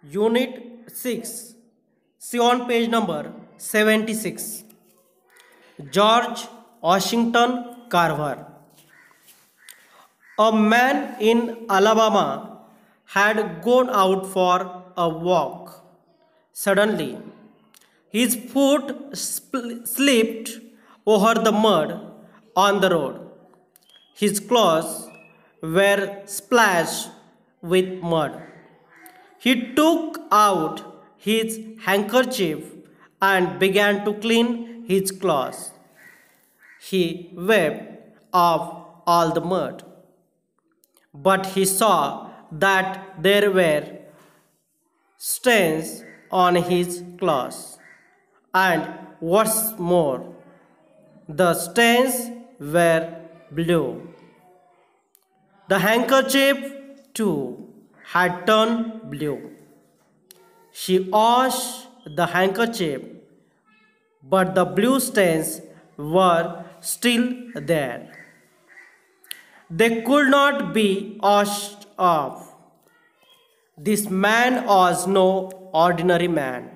Unit 6. See on page number 76. George Washington Carver. A man in Alabama had gone out for a walk. Suddenly, his foot slipped over the mud on the road. His clothes were splashed with mud. He took out his handkerchief and began to clean his clothes. He wiped off all the mud, but he saw that there were stains on his clothes. And what's more, the stains were blue. The handkerchief, too, had turned blue. She washed the handkerchief, but the blue stains were still there. They could not be washed off. This man was no ordinary man.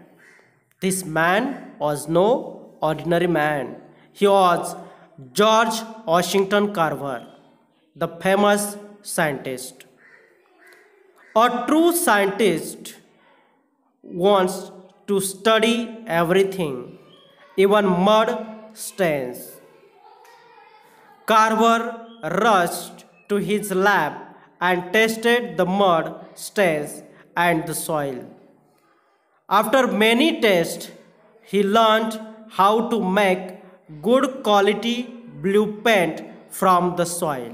This man was no ordinary man. He was George Washington Carver, the famous scientist. A true scientist wants to study everything, even mud stains. Carver rushed to his lab and tested the mud stains and the soil. After many tests, he learned how to make good quality blue paint from the soil.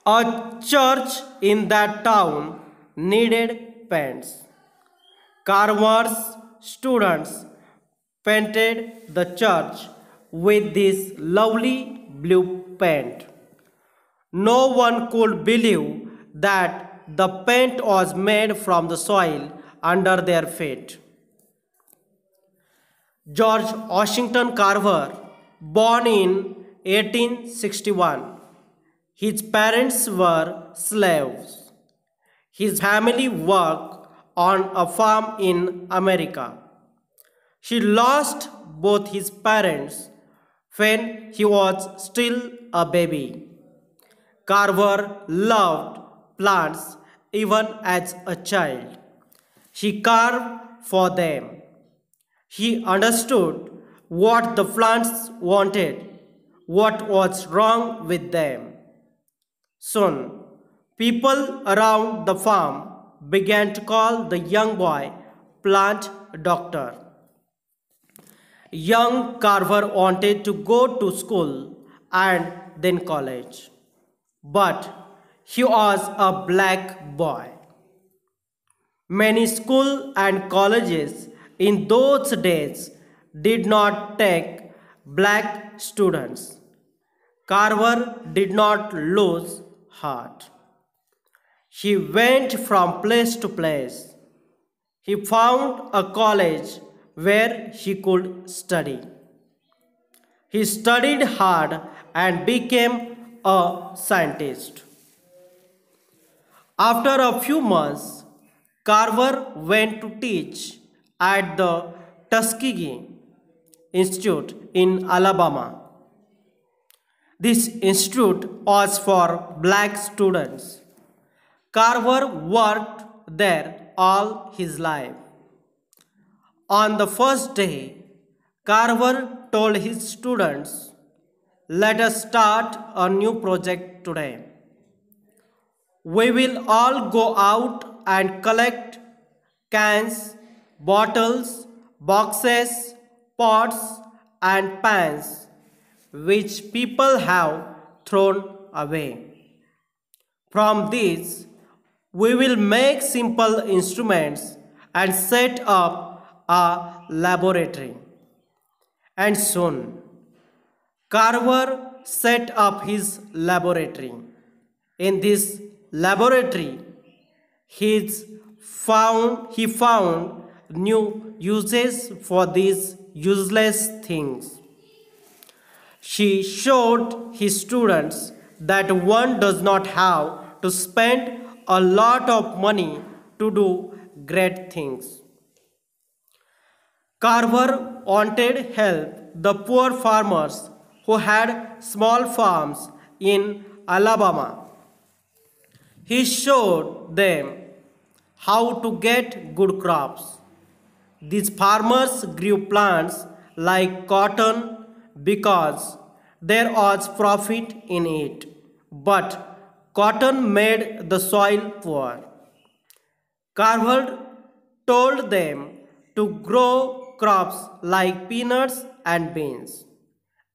A church in that town needed paints. Carver's students painted the church with this lovely blue paint. No one could believe that the paint was made from the soil under their feet. George Washington Carver, born in 1861. His parents were slaves. His family worked on a farm in America. He lost both his parents when he was still a baby. Carver loved plants even as a child. He carved for them. He understood what the plants wanted, what was wrong with them. Soon, people around the farm began to call the young boy plant doctor. Young Carver wanted to go to school and then college, but he was a black boy. Many schools and colleges in those days did not take black students. Carver did not lose heart. He went from place to place. He found a college where he could study. He studied hard and became a scientist. After a few months, Carver went to teach at the Tuskegee Institute in Alabama. This institute was for black students. Carver worked there all his life. On the first day, Carver told his students, "Let us start a new project today. We will all go out and collect cans, bottles, boxes, pots, and pans which people have thrown away. From these, we will make simple instruments and set up a laboratory." And soon, Carver set up his laboratory. In this laboratory, he found new uses for these useless things. He showed his students that one does not have to spend a lot of money to do great things. Carver wanted help the poor farmers who had small farms in Alabama. He showed them how to get good crops. These farmers grew plants like cotton because there was profit in it, but cotton made the soil poor. Carver told them to grow crops like peanuts and beans.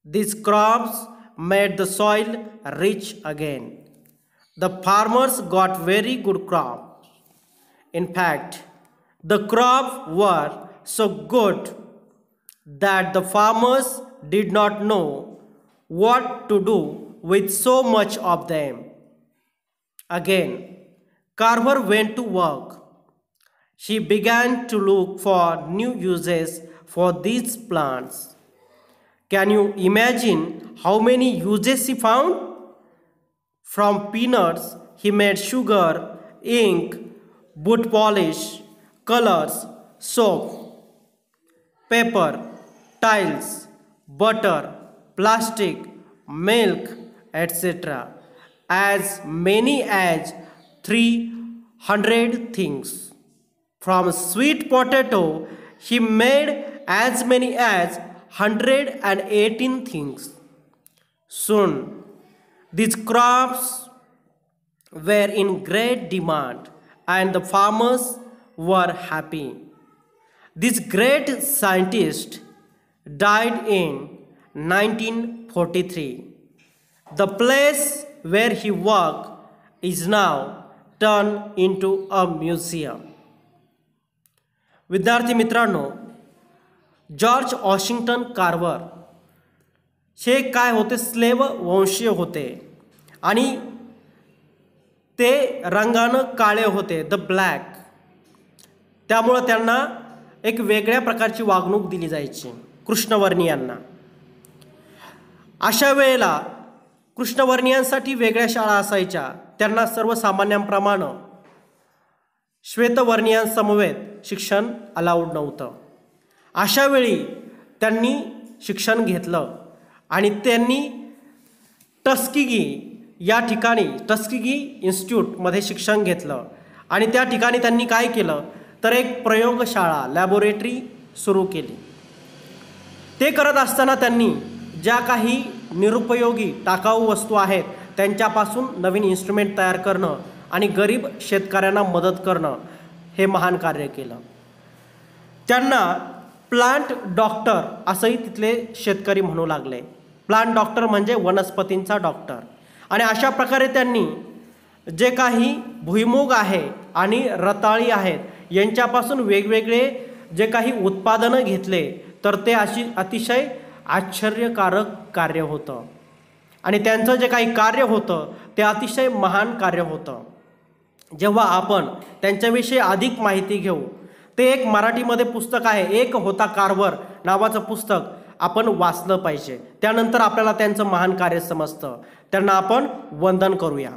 These crops made the soil rich again. The farmers got very good crops. In fact, the crops were so good that the farmers did not know what to do with so much of them. Again, Carver went to work. She began to look for new uses for these plants. Can you imagine how many uses she found? From peanuts, he made sugar, ink, boot polish, colors, soap, paper, tiles, butter, plastic, milk, etc. As many as 300 things. From sweet potato, he made as many as 118 things. Soon, these crops were in great demand and the farmers were happy. This great scientist died in 1943. The place where he worked is now turned into a museum. विद्यार्थी मित्रांनो, George Washington Carver हे काय होते? Slave वंशीय होते आणि ते रंगानं काळे होते, the black. त्यामुळे त्यांना एक वेगळ्या प्रकारची वागणूक दिली जायची कृष्णवर्णीयांना. अशा वेळेला कृष्णवर्णीयांसाठी वेगळ्या शाळा असायच्या. त्यांना सर्वसामान्यांप्रमाणे श्वेतवर्णीयांसमवेत शिक्षण अलाउड नव्हतं. अशा वेळी त्यांनी शिक्षण घेतलं आणि त्यांनी टस्किगी या ठिकाणी टस्किगी इन्स्टिट्यूटमध्ये शिक्षण घेतलं. आणि त्या ठिकाणी त्यांनी काय केलं तर एक प्रयोगशाळा, लॅबोरेटरी सुरू केली. ते करत असताना त्यांनी ज्या काही निरुपयोगी टाकाऊ वस्तू आहेत त्यांच्यापासून नवीन इन्स्ट्रुमेंट तयार करणं आणि गरीब शेतकऱ्यांना मदत करणं हे महान कार्य केलं. त्यांना प्लांट डॉक्टर असंही तिथले शेतकरी म्हणू लागले. प्लांट डॉक्टर म्हणजे वनस्पतींचा डॉक्टर. आणि अशा प्रकारे त्यांनी जे काही भुईमूग आहे आणि रताळी आहेत यांच्यापासून वेगवेगळे जे काही उत्पादनं घेतले तर ते अतिशय आश्चर्यकारक कार्य होतं. आणि त्यांचं जे काही कार्य होतं ते अतिशय महान कार्य होतं. जेव्हा आपण त्यांच्याविषयी अधिक माहिती घेऊ, ते एक मराठीमध्ये पुस्तक आहे, एक होता कार्वर नावाचं पुस्तक आपण वाचलं पाहिजे. त्यानंतर आपल्याला त्यांचं महान कार्य समजतं. त्यांना आपण वंदन करूया.